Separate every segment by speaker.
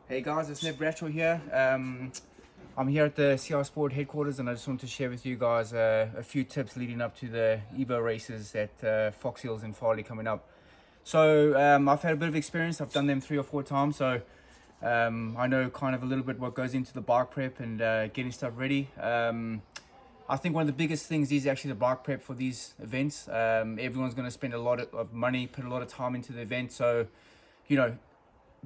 Speaker 1: Hey guys, it's Bradshaw here. I'm here at the CR Sport headquarters, and I just want to share with you guys a few tips leading up to the Evo races at Foxhills and Farleigh coming up. So I've had a bit of experience. I've done them 3 or 4 times, so I know kind of a little bit what goes into the bike prep and getting stuff ready. I think one of the biggest things is actually the bike prep for these events. Everyone's going to spend a lot of money, put a lot of time into the event, so you know,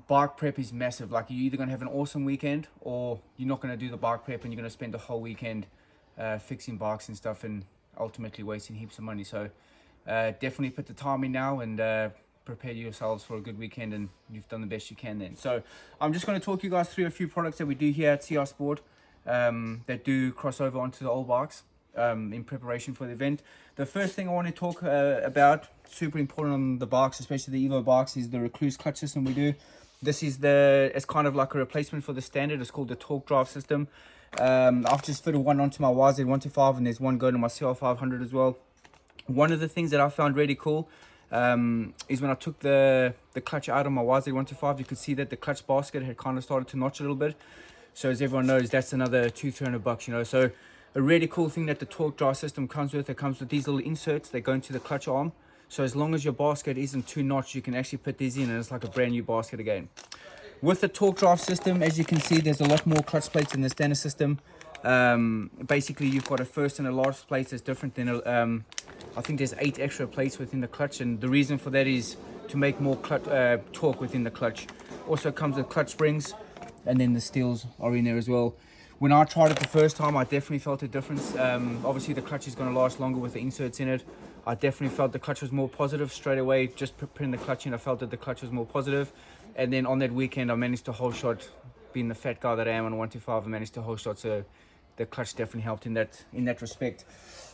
Speaker 1: bike prep is massive. Like, you're either going to have an awesome weekend or you're not going to do the bike prep and you're going to spend the whole weekend fixing bikes and stuff and ultimately wasting heaps of money. So definitely put the time in now and prepare yourselves for a good weekend, and you've done the best you can then. So I'm just going to talk you guys through a few products that we do here at CR Sport that do cross over onto the old bikes in preparation for the event. The first thing I want to talk about, super important on the bikes, especially the Evo bikes, is the Recluse clutch system we do. This is it's kind of like a replacement for the standard. It's called the torque drive system. I've just fitted one onto my YZ125, and there's one going to my CR500 as well. One of the things that I found really cool is when I took the clutch out of my YZ125, you could see that the clutch basket had kind of started to notch a little bit. So as everyone knows, that's another $200-300, you know. So a really cool thing that the torque drive system comes with, it comes with these little inserts that go into the clutch arm. So as long as your basket isn't too notched, you can actually put these in and it's like a brand new basket again. With the torque drive system, as you can see, there's a lot more clutch plates in the standard system. Basically, you've got a first and a last plate that's different than I think there's 8 extra plates within the clutch, and the reason for that is to make more torque within the clutch. Also comes with clutch springs, and then the steels are in there as well. When I tried it the first time, I definitely felt a difference. Obviously the clutch is going to last longer with the inserts in it. I definitely felt the clutch was more positive straight away. Just putting the clutch in, I felt that the clutch was more positive. And then on that weekend, I managed to whole shot. Being the fat guy that I am on 125, I managed to whole shot, so the clutch definitely helped in that respect.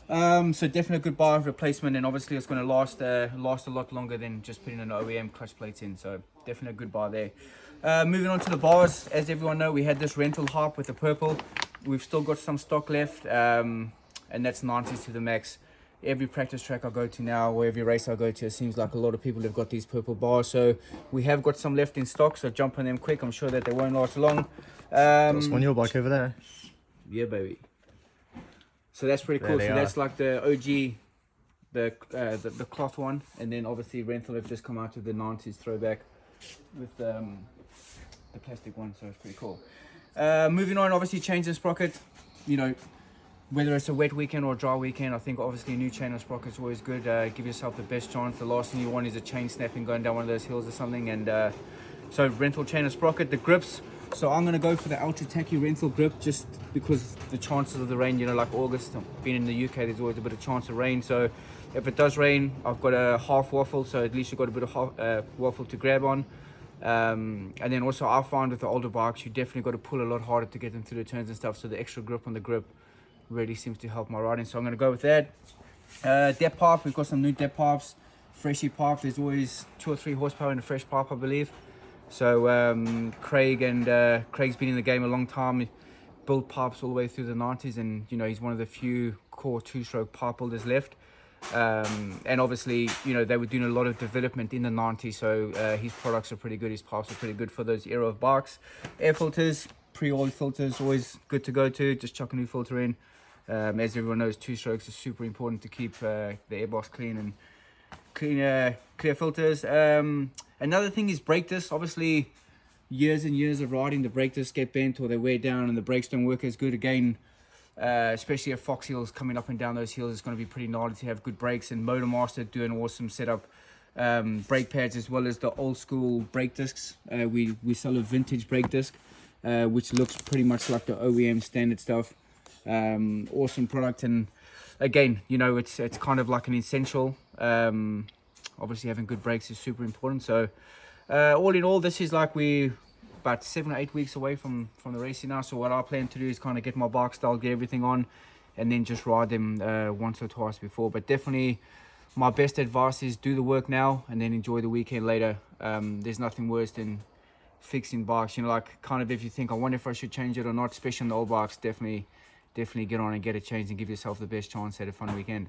Speaker 1: So definitely a good buy replacement, and obviously it's going to last a lot longer than just putting an OEM clutch plates in. So definitely a good buy there. Moving on to the bars, as everyone know, we had this rental harp with the purple. We've still got some stock left, and that's 90s to the max. Every practice track I go to now, or every race I go to, it seems like a lot of people have got these purple bars. So we have got some left in stock, so jump on them quick. I'm sure that they won't last long.
Speaker 2: That's one your bike over there.
Speaker 1: Yeah, baby. So that's pretty cool. So that's like the OG, the cloth one, and then obviously rental have just come out with the 90s throwback with the plastic one, so it's pretty cool. Moving on, obviously change the sprocket. You know, whether it's a wet weekend or a dry weekend, I think obviously a new chain of sprocket is always good. Give yourself the best chance. The last thing you want is a chain snapping going down one of those hills or something. And so rental chain of sprocket. The grips, so I'm going to go for the ultra tacky rental grip, just because the chances of the rain, you know, like August, being in the UK, there's always a bit of chance of rain. So if it does rain, I've got a half waffle, so at least you've got a bit of waffle to grab on. And then also I find with the older bikes, you definitely got to pull a lot harder to get them through the turns and stuff, so the extra grip on the grip really seems to help my riding. So I'm going to go with that. Depth pipe, we've got some new depth pipes, freshy pipe. There's always 2 or 3 horsepower in a fresh pipe, I believe. So Craig's been in the game a long time. He built pipes all the way through the 90s, and you know, he's one of the few core 2-stroke pipe builders left. And obviously, you know, they were doing a lot of development in the 90s, so his products are pretty good. His pipes are pretty good for those era of bikes. Air filters, pre-oiled filters, always good to go to. Just chuck a new filter in. As everyone knows, 2-strokes are super important to keep the airbox clean and clear filters. Another thing is brake discs. Obviously, years and years of riding, the brake discs get bent or they wear down and the brakes don't work as good again. Especially at Foxhills, coming up and down those hills, it's going to be pretty gnarly to have good brakes. And Motormaster do an awesome setup. Brake pads as well as the old school brake discs. We sell a vintage brake disc, which looks pretty much like the OEM standard stuff. Awesome product, and again, you know, it's kind of like an essential. Obviously having good brakes is super important. So all in all, this is like we about 7 or 8 weeks away from the racing now. So what I plan to do is kind of get my bike style, get everything on, and then just ride them once or twice before. But definitely my best advice is do the work now and then enjoy the weekend later. There's nothing worse than fixing bikes, you know, like kind of if you think, I wonder if I should change it or not, especially on the old bikes, definitely get on and get it changed and give yourself the best chance at a fun weekend.